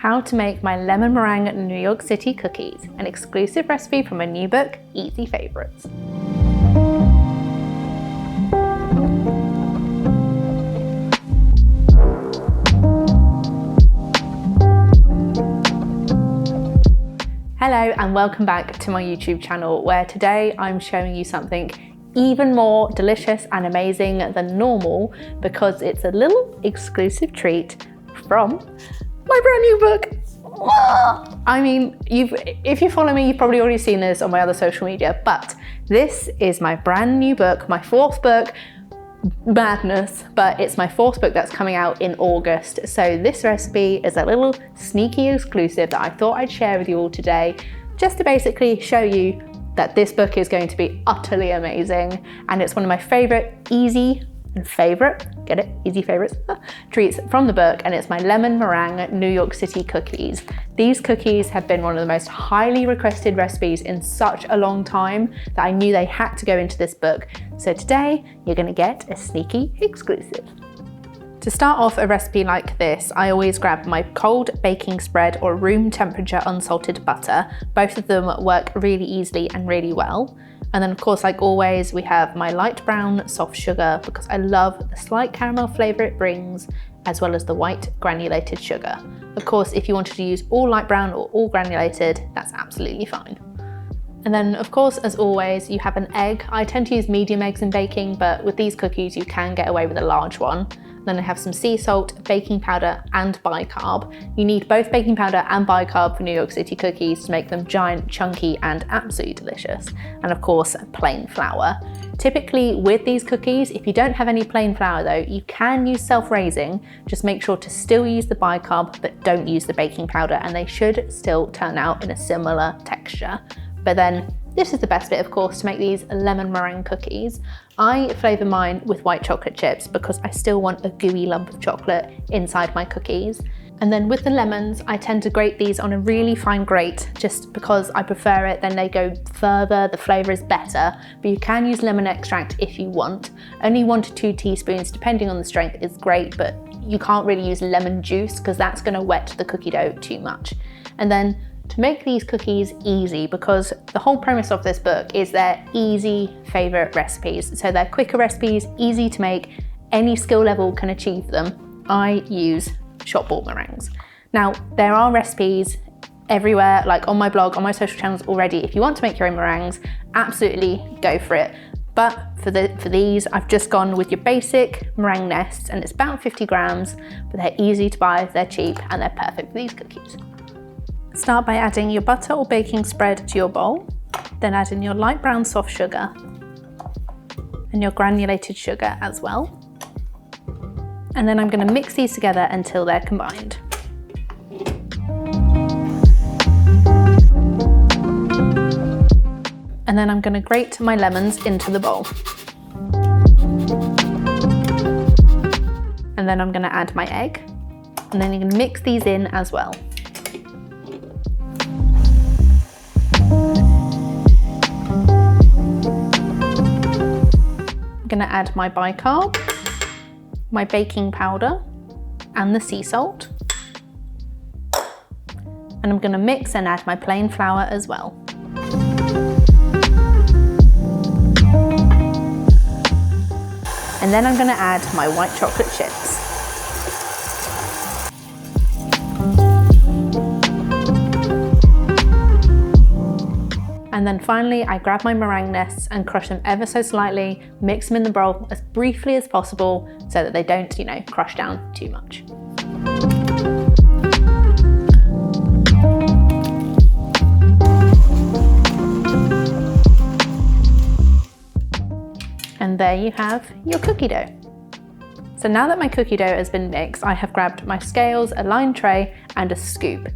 how to make my lemon meringue New York City cookies, an exclusive recipe from my new book, Easy Favorites. Hello and welcome back to my YouTube channel, where today I'm showing you something even more delicious and amazing than normal because it's a little exclusive treat from my brand new book. I mean, if you follow me, you've probably already seen this on my other social media, but this is my brand new book, my fourth book. Madness, but it's my fourth book that's coming out in August. So this recipe is a little sneaky exclusive that I thought I'd share with you all today, just to basically show you that this book is going to be utterly amazing. And it's one of my favorite easy favorites treats from the book, and it's my lemon meringue New York City cookies. These cookies have been one of the most highly requested recipes in such a long time that I knew they had to go into this book. So today you're going to get a sneaky exclusive. To start off a recipe like this, I always grab my cold baking spread or room temperature unsalted butter. Both of them work really easily and really well. And then of course, like always, we have my light brown soft sugar because I love the slight caramel flavor it brings, as well as the white granulated sugar. Of course, if you wanted to use all light brown or all granulated, that's absolutely fine. And then of course, as always, you have an egg. I tend to use medium eggs in baking, but with these cookies, you can get away with a large one. Then I have some sea salt, baking powder, and bicarb. You need both baking powder and bicarb for New York City cookies to make them giant, chunky, and absolutely delicious. And of course, plain flour. Typically with these cookies, if you don't have any plain flour though, you can use self-raising. Just make sure to still use the bicarb, but don't use the baking powder, and they should still turn out in a similar texture. But then this is the best bit, of course, to make these lemon meringue cookies. I flavour mine with white chocolate chips because I still want a gooey lump of chocolate inside my cookies. And then with the lemons, I tend to grate these on a really fine grate just because I prefer it, then they go further, the flavour is better. But you can use lemon extract if you want. Only 1 to 2 teaspoons, depending on the strength, is great, but you can't really use lemon juice because that's going to wet the cookie dough too much. And then to make these cookies easy, because the whole premise of this book is they're easy favourite recipes. So they're quicker recipes, easy to make, any skill level can achieve them. I use shop bought meringues. Now, there are recipes everywhere, like on my blog, on my social channels already. If you want to make your own meringues, absolutely go for it. But for these, I've just gone with your basic meringue nests, and it's about 50 grams, but they're easy to buy, they're cheap, and they're perfect for these cookies. Start by adding your butter or baking spread to your bowl, then add in your light brown soft sugar and your granulated sugar as well. And then I'm going to mix these together until they're combined. And then I'm going to grate my lemons into the bowl. And then I'm going to add my egg, and then you're going to mix these in as well. I'm going to add my bicarb, my baking powder, and the sea salt. And I'm going to mix and add my plain flour as well. And then I'm going to add my white chocolate chips. And then finally, I grab my meringue nests and crush them ever so slightly, mix them in the bowl as briefly as possible so that they don't, crush down too much. And there you have your cookie dough. So now that my cookie dough has been mixed, I have grabbed my scales, a lined tray, and a scoop.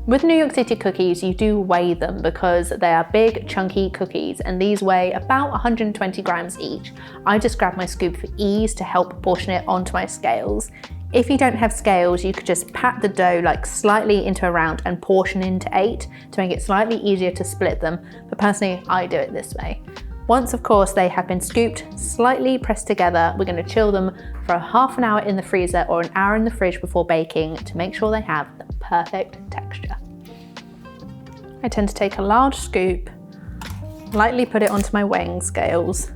With New York City cookies, you do weigh them because they are big, chunky cookies, and these weigh about 120 grams each. I just grab my scoop for ease to help portion it onto my scales. If you don't have scales, you could just pat the dough slightly into a round and portion into 8 to make it slightly easier to split them, but personally, I do it this way. Once, of course, they have been scooped, slightly pressed together, we're going to chill them for half an hour in the freezer or an hour in the fridge before baking to make sure they have the perfect texture. I tend to take a large scoop, lightly put it onto my weighing scales,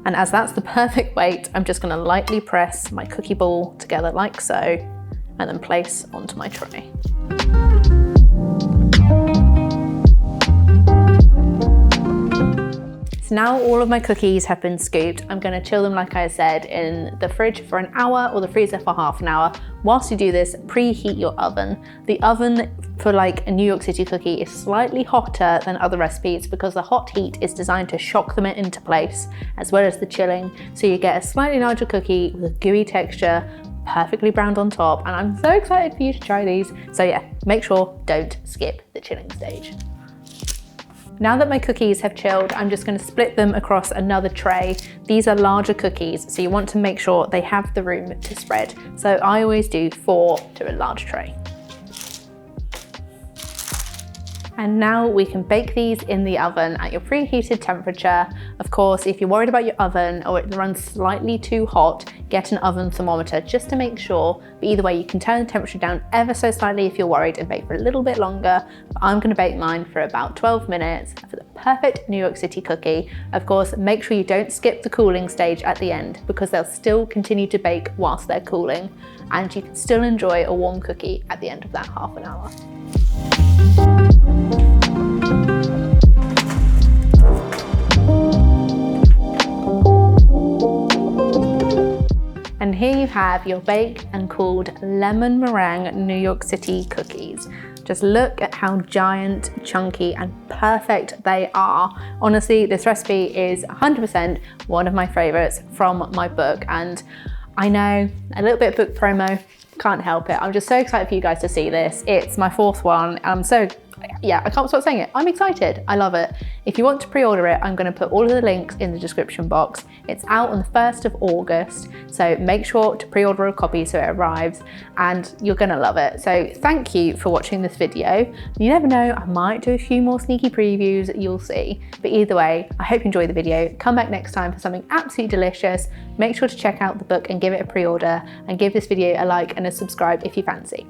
and as that's the perfect weight, I'm just going to lightly press my cookie ball together like so, and then place onto my tray. So now all of my cookies have been scooped. I'm going to chill them, like I said, in the fridge for an hour or the freezer for half an hour. Whilst you do this, preheat your oven. The oven for like a New York City cookie is slightly hotter than other recipes because the hot heat is designed to shock them into place as well as the chilling. So you get a slightly larger cookie with a gooey texture, perfectly browned on top, and I'm so excited for you to try these. So yeah, make sure don't skip the chilling stage. Now that my cookies have chilled, I'm just going to split them across another tray. These are larger cookies, so you want to make sure they have the room to spread. So I always do 4 to a large tray. And now we can bake these in the oven at your preheated temperature. Of course, if you're worried about your oven or it runs slightly too hot, get an oven thermometer just to make sure. But either way, you can turn the temperature down ever so slightly if you're worried and bake for a little bit longer. But I'm going to bake mine for about 12 minutes for the perfect New York City cookie. Of course, make sure you don't skip the cooling stage at the end because they'll still continue to bake whilst they're cooling, and you can still enjoy a warm cookie at the end of that half an hour. And here you have your baked and cooled lemon meringue New York City cookies. Just look at how giant, chunky, and perfect they are. Honestly, this recipe is 100% one of my favorites from my book, and I know, a little bit of book promo, can't help it. I'm just so excited for you guys to see this. It's my 4th one. Yeah, I can't stop saying it. I'm excited. I love it. If you want to pre-order it, I'm going to put all of the links in the description box. It's out on the 1st of August, so make sure to pre-order a copy so it arrives, and you're going to love it. So thank you for watching this video. You never know, I might do a few more sneaky previews, you'll see. But either way, I hope you enjoyed the video. Come back next time for something absolutely delicious. Make sure to check out the book and give it a pre-order, and give this video a like and a subscribe if you fancy.